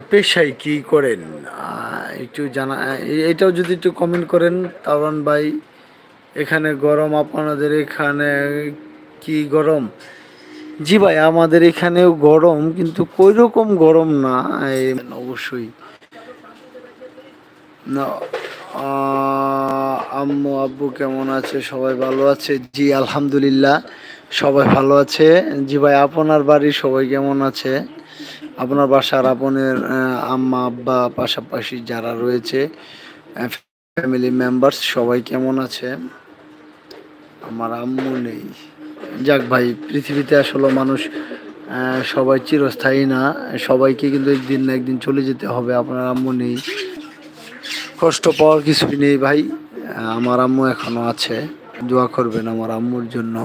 পেশায় কি করেন? একটু জানা, এটাও যদি একটু কমেন্ট করেন তাওরান ভাই। এখানে গরম, আপনাদের এখানে কি গরম? জি ভাই, আমাদের এখানেও গরম, কিন্তু ওইরকম গরম না। অবশ্যই না। আম্মু আব্বু কেমন আছে? সবাই ভালো আছে? জি আলহামদুলিল্লাহ, সবাই ভালো আছে। জি ভাই, আপনার বাড়ির সবাই কেমন আছে? আপনার বাসার আপনের আম্মা আব্বা পাশাপাশি যারা রয়েছে ফ্যামিলি মেম্বার্স সবাই কেমন আছে? আমার আম্মু নেই। যাক ভাই, পৃথিবীতে আসলে মানুষ সবাই চিরস্থায়ী না। সবাইকে কিন্তু একদিন না একদিন চলে যেতে হবে। আপনার আম্মু নেই, কষ্ট পাওয়ার কিছুই নেই ভাই। আমার আম্মু এখনো আছে। দোয়া করবেন আমার আম্মুর জন্য,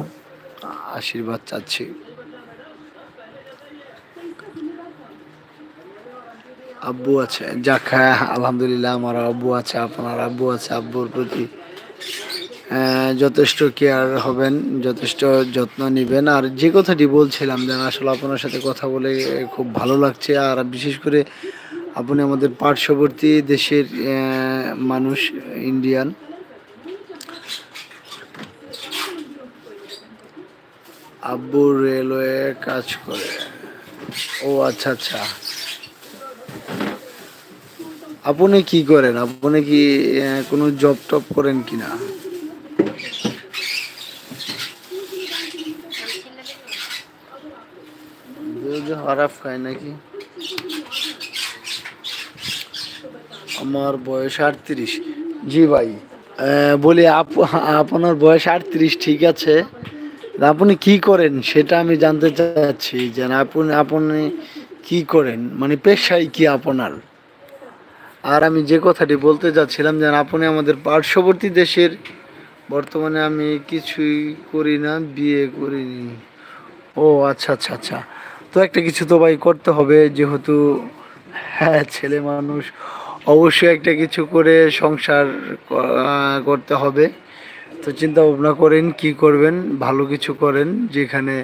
আশীর্বাদ চাচ্ছি। আব্বু আছে, যাক, হ্যাঁ আলহামদুলিল্লাহ, আমার আব্বু আছে, আপনার আব্বু আছে। আব্বুর প্রতি যথেষ্ট কেয়ার হবেন, যথেষ্ট যত্ন নেবেন। আর যে কথাটি বলছিলাম, যেন আসলে আপনার সাথে কথা বলে খুব ভালো লাগছে। আর বিশেষ করে আপনি আমাদের পার্শ্ববর্তী দেশের মানুষ, ইন্ডিয়ান। আব্বু রেলওয়ে কাজ করে। ও আচ্ছা আচ্ছা। আপনি কি করেন? আপনি কি কোনো জব টব করেন কিনা? খারাপ খায় নাকি? আমার বয়স 38। জি ভাই, বলি আপনার বয়স 38, ঠিক আছে। আপনি কি করেন সেটা আমি জানতে চাচ্ছি, যে আপনি আপনি কি করেন, মানে পেশায় কি আপনার? আর আমি যে কথাটি বলতে চাচ্ছিলাম, যে আপনি আমাদের পার্শ্ববর্তী দেশের। বর্তমানে আমি কিছুই করি না, বিয়ে করিনি। ও আচ্ছা আচ্ছা আচ্ছা। তো একটা কিছু তো ভাই করতে হবে, যেহেতু হ্যাঁ ছেলে মানুষ, অবশ্যই একটা কিছু করে সংসার করতে হবে। তো চিন্তা ভাবনা করেন কি করবেন, ভালো কিছু করেন, যেখানে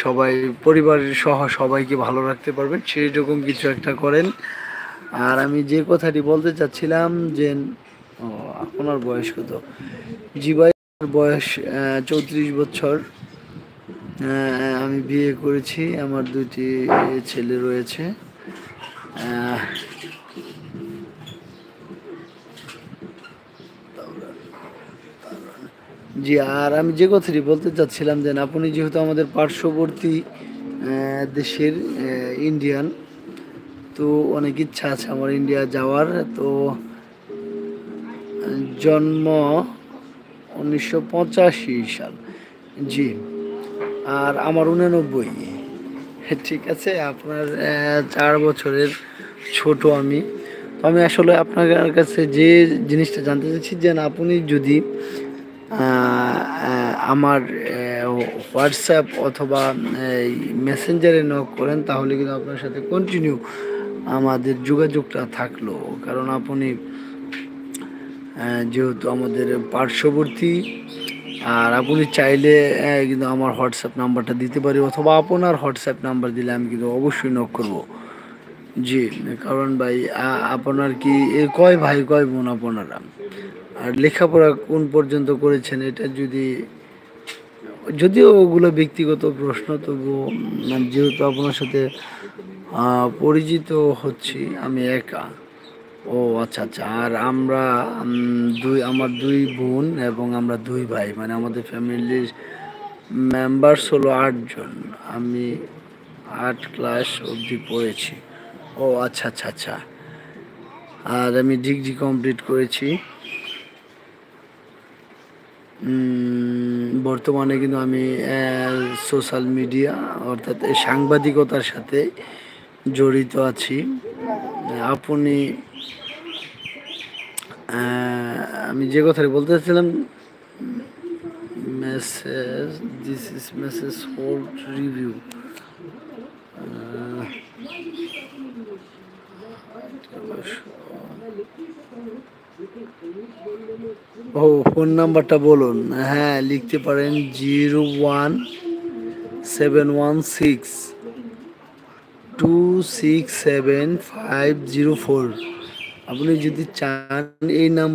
সবাই পরিবারের সহ সবাইকে ভালো রাখতে পারবেন, সেই রকম কিছু একটা করেন। আর আমি যে কথাটি বলতে চাচ্ছিলাম, যে ও, আপনার বয়স কত? জি ভাই, আমার বয়স 34 বছর। আমি বিয়ে করেছি, আমার দুটি ছেলে রয়েছে। আহ, জি, আর আমি যে কথাটি বলতে চাচ্ছিলাম, যে আপনি যেহেতু আমাদের পার্শ্ববর্তী দেশের ইন্ডিয়ান, তো অনেক ইচ্ছা আছে আমার ইন্ডিয়া যাওয়ার। তো জন্ম 1985 সাল। জি, আর আমার 89। ঠিক আছে, আপনার 4 বছরের ছোট আমি। তো আমি আসলে আপনার কাছে যে জিনিসটা জানতে চাচ্ছি, যে আপনি যদি আমার হোয়াটসঅ্যাপ অথবা এই মেসেঞ্জারে নক করেন, তাহলে কিন্তু আপনার সাথে কন্টিনিউ আমাদের যোগাযোগটা থাকলো। কারণ আপনি যেহেতু আমাদের পার্শ্ববর্তী, আর আপনি চাইলে কিন্তু আমার হোয়াটসঅ্যাপ নাম্বারটা দিতে পারি, অথবা আপনার হোয়াটসঅ্যাপ নাম্বার দিলে আমি কিন্তু অবশ্যই নক করব। জি, কারণ ভাই আপনার কি কয় ভাই কয় বোন আপনারা? আর লেখাপড়া কোন পর্যন্ত করেছেন? এটা যদি, যদিও ওগুলো ব্যক্তিগত প্রশ্ন, তবুও যেহেতু আপনার সাথে পরিচিত হচ্ছি, আমি একা। ও আচ্ছা আচ্ছা। আর আমরা আমার দুই বোন এবং আমরা দুই ভাই, মানে আমাদের ফ্যামিলির মেম্বার্স হলো 8 জন। আমি 8 ক্লাস অবধি পড়েছি। ও আচ্ছা আচ্ছা আচ্ছা। আর আমি ডিগ্রি কমপ্লিট করেছি। বর্তমানে কিন্তু আমি সোশ্যাল মিডিয়া, অর্থাৎ এই সাংবাদিকতার সাথে জড়িত আছি। আপনি আমি যে কথাটি বলতে চাচ্ছিলাম, message, this is message hold review. ও, ফোন নাম্বারটা বলুন। হ্যাঁ, লিখতে পারেন 01716 267504। আপনি যদি চান এই নাম্বার